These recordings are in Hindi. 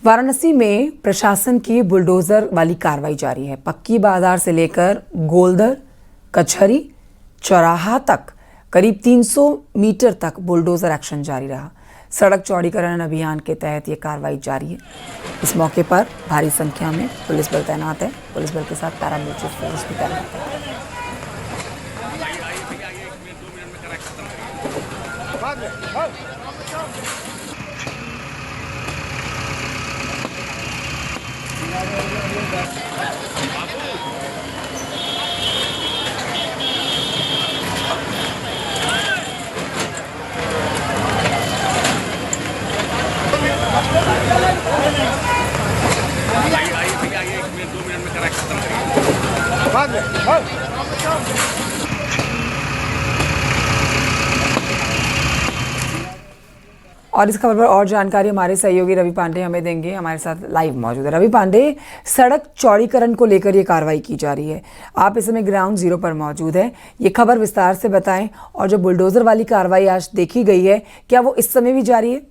वाराणसी में प्रशासन की बुलडोजर वाली कार्रवाई जारी है। पक्की बाजार से लेकर गोलदर कचहरी चौराहा तक करीब 300 मीटर तक बुलडोजर एक्शन जारी रहा। सड़क चौड़ीकरण अभियान के तहत ये कार्रवाई जारी है। इस मौके पर भारी संख्या में पुलिस बल तैनात है। पुलिस बल के साथ पैरामिलिट्री फोर्स भी तैनात है। और इस खबर पर और जानकारी हमारे सहयोगी रवि पांडे हमें देंगे। हमारे साथ लाइव मौजूद है रवि पांडे। सड़क चौड़ीकरण को लेकर ये कार्रवाई की जा रही है, आप इस समय ग्राउंड जीरो पर मौजूद है, ये खबर विस्तार से बताएं। और जो बुलडोजर वाली कार्रवाई आज देखी गई है, क्या वो इस समय भी जारी है?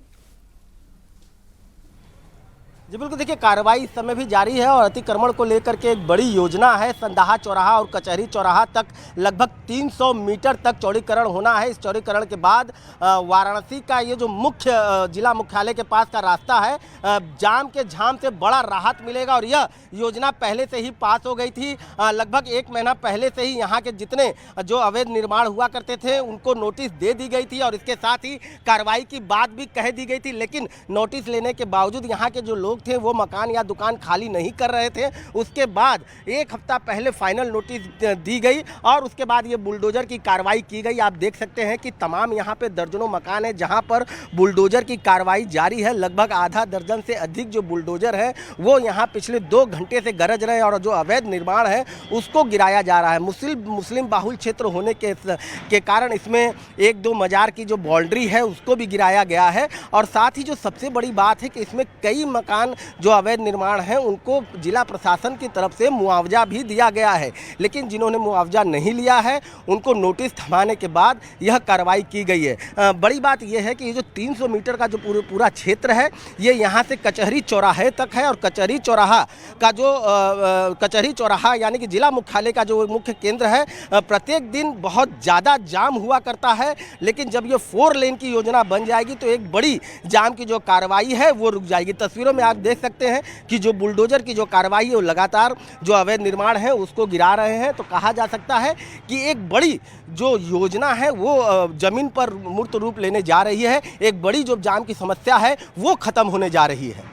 जी बिल्कुल, देखिए कार्रवाई इस समय भी जारी है और अतिक्रमण को लेकर के एक बड़ी योजना है। संदाहा चौराहा और कचहरी चौराहा तक लगभग 300 मीटर तक चौड़ीकरण होना है। इस चौड़ीकरण के बाद वाराणसी का ये जो मुख्य जिला मुख्यालय के पास का रास्ता है, जाम के झाम से बड़ा राहत मिलेगा। और यह योजना पहले से ही पास हो गई थी। लगभग 1 महीना पहले से ही यहाँ के जितने जो अवैध निर्माण हुआ करते थे उनको नोटिस दे दी गई थी और इसके साथ ही कार्रवाई की बात भी कह दी गई थी। लेकिन नोटिस लेने के बावजूद यहाँ के जो लोग थे वो मकान या दुकान खाली नहीं कर रहे थे। उसके बाद 1 हफ्ता पहले फाइनल नोटिस दी गई और उसके बाद ये बुलडोजर की कार्रवाई की गई। आप देख सकते हैं कि तमाम यहाँ पे दर्जनों मकान है जहाँ पर बुलडोजर की कार्रवाई जारी है। लगभग आधा दर्जन से अधिक जो बुलडोजर है वो यहाँ पिछले 2 घंटे से गरज रहे हैं और जो अवैध निर्माण है उसको गिराया जा रहा है। मुस्लिम बाहुल क्षेत्र होने के कारण इसमें 1-2 मजार की जो बाउंड्री है उसको भी गिराया गया है। और साथ ही जो सबसे बड़ी बात है कि इसमें कई मकान जो अवैध निर्माण है उनको जिला प्रशासन की तरफ से मुआवजा भी दिया गया है। लेकिन जिन्होंने मुआवजा नहीं लिया है उनको नोटिस थमाने के बाद यह कार्रवाई की गई है। बड़ी बात यह है कि ये जो 300 मीटर का जो पूरा क्षेत्र है ये यहाँ से कचहरी चौराहे तक है। और कचहरी चौराहा का जो कचहरी चौराहा यानी कि जिला मुख्यालय का जो मुख्य केंद्र है, प्रत्येक दिन बहुत ज़्यादा जाम हुआ करता है। लेकिन जब ये 4 लेन की योजना बन जाएगी तो एक बड़ी जाम की जो कार्रवाई है वो रुक जाएगी। तस्वीरों में आप देख सकते हैं कि जो बुलडोजर की जो कार्रवाई है वो लगातार जो अवैध निर्माण है उसको गिरा रहे हैं। तो कहा जा सकता है कि एक बड़ी जो योजना है वो जमीन पर मूर्त रूप लेने जा रही है। एक बड़ी जो जाम की समस्या है वो खत्म होने जा रही है।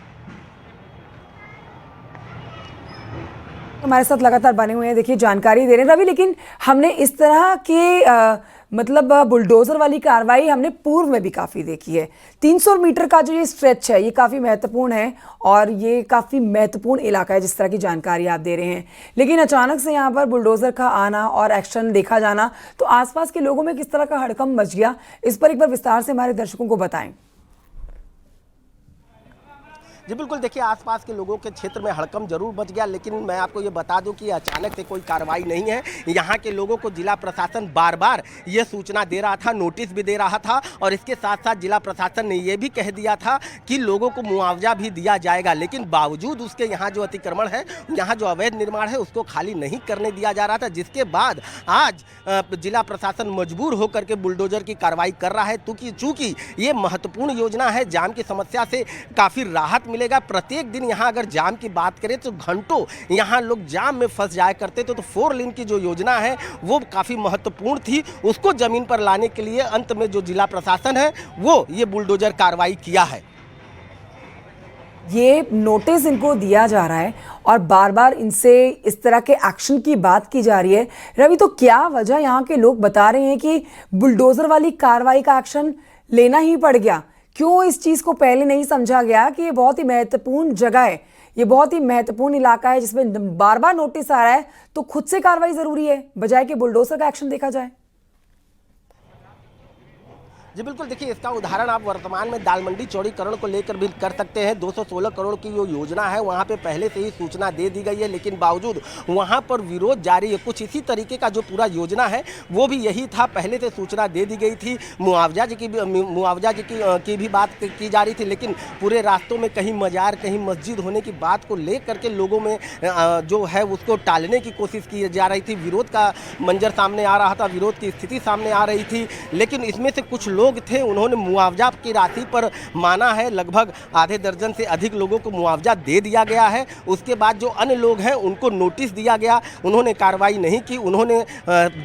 हमारे साथ लगातार बने हुए हैं, देखिए जानकारी दे रहे हैं रवि। लेकिन हमने इस तरह के मतलब बुलडोजर वाली कार्रवाई हमने पूर्व में भी काफ़ी देखी है। 300 मीटर का जो ये स्ट्रेच है ये काफ़ी महत्वपूर्ण है और ये काफ़ी महत्वपूर्ण इलाका है जिस तरह की जानकारी आप दे रहे हैं। लेकिन अचानक से यहाँ पर बुलडोजर का आना और एक्शन देखा जाना, तो आसपास के लोगों में किस तरह का हड़कंप मच गया, इस पर एक बार विस्तार से हमारे दर्शकों को बताएं। जी बिल्कुल, देखिए आसपास के लोगों के क्षेत्र में हड़कंप जरूर मच गया। लेकिन मैं आपको ये बता दूं कि अचानक से कोई कार्रवाई नहीं है। यहाँ के लोगों को जिला प्रशासन बार बार ये सूचना दे रहा था, नोटिस भी दे रहा था और इसके साथ साथ जिला प्रशासन ने ये भी कह दिया था कि लोगों को मुआवजा भी दिया जाएगा। लेकिन बावजूद उसके यहाँ जो अतिक्रमण है, यहाँ जो अवैध निर्माण है उसको खाली नहीं करने दिया जा रहा था। जिसके बाद आज जिला प्रशासन मजबूर होकर के बुलडोजर की कार्रवाई कर रहा है। चूँकि ये महत्वपूर्ण योजना है, जाम की समस्या से काफ़ी राहत मिलेगा। प्रत्येक दिन यहाँ अगर जाम की बात करें तो घंटों यहाँ लोग जाम में फंस जाया करते थे। तो 4 लेन की जो योजना है वो काफ़ी महत्वपूर्ण थी, उसको जमीन पर लाने के लिए अंत में जो जिला प्रशासन है वो ये बुलडोजर कार्रवाई किया है। ये नोटिस इनको दिया जा रहा है और बार बार इनसे इस तरह के एक्शन की बात की जा रही है। रवि, तो क्या वजह यहाँ के लोग बता रहे हैं कि बुलडोजर वाली कार्रवाई का एक्शन लेना ही पड़ गया? क्यों इस चीज़ को पहले नहीं समझा गया कि ये बहुत ही महत्वपूर्ण जगह है, ये बहुत ही महत्वपूर्ण इलाका है जिसमें बार बार नोटिस आ रहा है, तो खुद से कार्रवाई जरूरी है बजाय कि बुलडोजर का एक्शन देखा जाए? जी बिल्कुल, देखिए इसका उदाहरण आप वर्तमान में दाल मंडी चौड़ीकरण को लेकर भी कर सकते हैं। 216 करोड़ की जो योजना है वहाँ पे पहले से ही सूचना दे दी गई है, लेकिन बावजूद वहाँ पर विरोध जारी है। कुछ इसी तरीके का जो पूरा योजना है वो भी यही था, पहले से सूचना दे दी गई थी। मुआवजा की भी बात की जा रही थी, लेकिन पूरे रास्तों में कहीं मजार कहीं मस्जिद होने की बात को लेकर के लोगों में जो है उसको टालने की कोशिश की जा रही थी। विरोध का मंजर सामने आ रहा था, विरोध की स्थिति सामने आ रही थी, लेकिन इसमें से कुछ लोग थे उन्होंने मुआवजा की राशि पर माना है। लगभग आधे दर्जन से अधिक लोगों को मुआवजा दे दिया गया है। उसके बाद जो अन्य लोग हैं उनको नोटिस दिया गया, उन्होंने कार्रवाई नहीं की, उन्होंने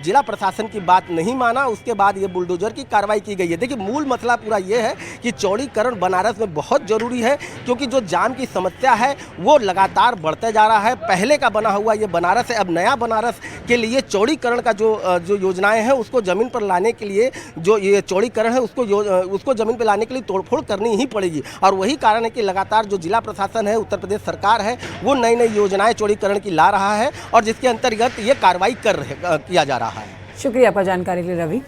जिला प्रशासन की बात नहीं माना। उसके बाद ये बुलडोजर की कार्रवाई की गई है। देखिए मूल मसला पूरा ये है कि चौड़ीकरण बनारस में बहुत ज़रूरी है, क्योंकि जो जाम की समस्या है वो लगातार बढ़ते जा रहा है। पहले का बना हुआ ये बनारस है, अब नया बनारस के लिए चौड़ीकरण का जो योजनाएं हैं उसको ज़मीन पर लाने के लिए, जो ये चौड़ीकरण है उसको ज़मीन पर लाने के लिए तोड़फोड़ करनी ही पड़ेगी। और वही कारण है कि लगातार जो जिला प्रशासन है, उत्तर प्रदेश सरकार है, वो नई नई योजनाएं चौड़ीकरण की ला रहा है और जिसके अंतर्गत ये कार्रवाई किया जा रहा है। शुक्रिया आपका जानकारी के लिए रवि।